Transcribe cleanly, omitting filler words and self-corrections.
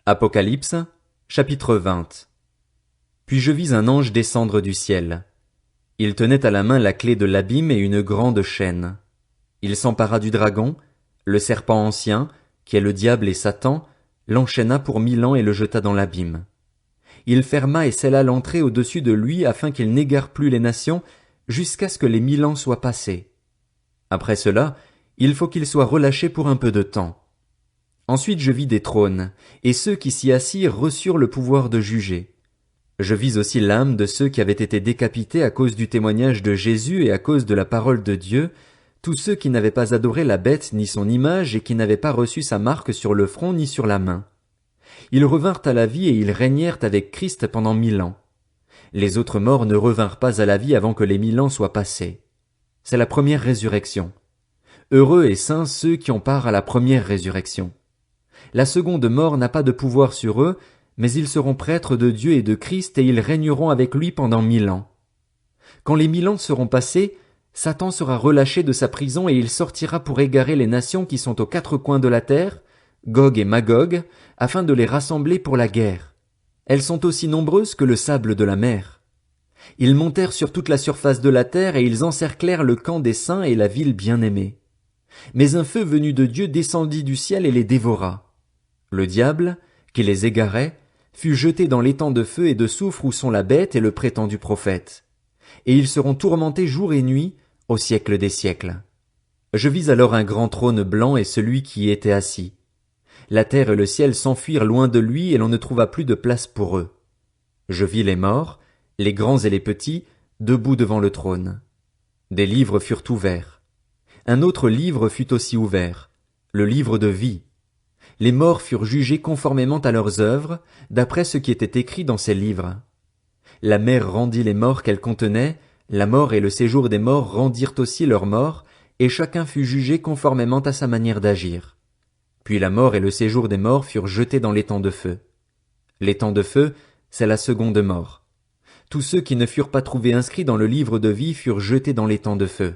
Apocalypse, chapitre 20. Puis je vis un ange descendre du ciel. Il tenait à la main la clé de l'abîme et une grande chaîne. Il s'empara du dragon, le serpent ancien, qui est le diable et Satan, l'enchaîna pour 1000 ans et le jeta dans l'abîme. Il ferma et scella l'entrée au-dessus de lui afin qu'il n'égare plus les nations jusqu'à ce que les 1000 ans soient passés. Après cela, il faut qu'il soit relâché pour un peu de temps. Ensuite je vis des trônes, et ceux qui s'y assirent reçurent le pouvoir de juger. Je vis aussi l'âme de ceux qui avaient été décapités à cause du témoignage de Jésus et à cause de la parole de Dieu, tous ceux qui n'avaient pas adoré la bête ni son image et qui n'avaient pas reçu sa marque sur le front ni sur la main. Ils revinrent à la vie et ils régnèrent avec Christ pendant 1000 ans. Les autres morts ne revinrent pas à la vie avant que les 1000 ans soient passés. C'est la première résurrection. Heureux et saints ceux qui ont part à la première résurrection. La seconde mort n'a pas de pouvoir sur eux, mais ils seront prêtres de Dieu et de Christ et ils régneront avec lui pendant 1000 ans. Quand les 1000 ans seront passés, Satan sera relâché de sa prison et il sortira pour égarer les nations qui sont aux 4 coins de la terre, Gog et Magog, afin de les rassembler pour la guerre. Elles sont aussi nombreuses que le sable de la mer. Ils montèrent sur toute la surface de la terre et ils encerclèrent le camp des saints et la ville bien-aimée. Mais un feu venu de Dieu descendit du ciel et les dévora. Le diable, qui les égarait, fut jeté dans l'étang de feu et de soufre où sont la bête et le prétendu prophète. Et ils seront tourmentés jour et nuit, au siècle des siècles. Je vis alors un grand trône blanc et celui qui y était assis. La terre et le ciel s'enfuirent loin de lui et l'on ne trouva plus de place pour eux. Je vis les morts, les grands et les petits, debout devant le trône. Des livres furent ouverts. Un autre livre fut aussi ouvert, le livre de vie. Les morts furent jugés conformément à leurs œuvres, d'après ce qui était écrit dans ces livres. La mer rendit les morts qu'elle contenait, la mort et le séjour des morts rendirent aussi leurs morts, et chacun fut jugé conformément à sa manière d'agir. Puis la mort et le séjour des morts furent jetés dans l'étang de feu. L'étang de feu, c'est la seconde mort. Tous ceux qui ne furent pas trouvés inscrits dans le livre de vie furent jetés dans l'étang de feu.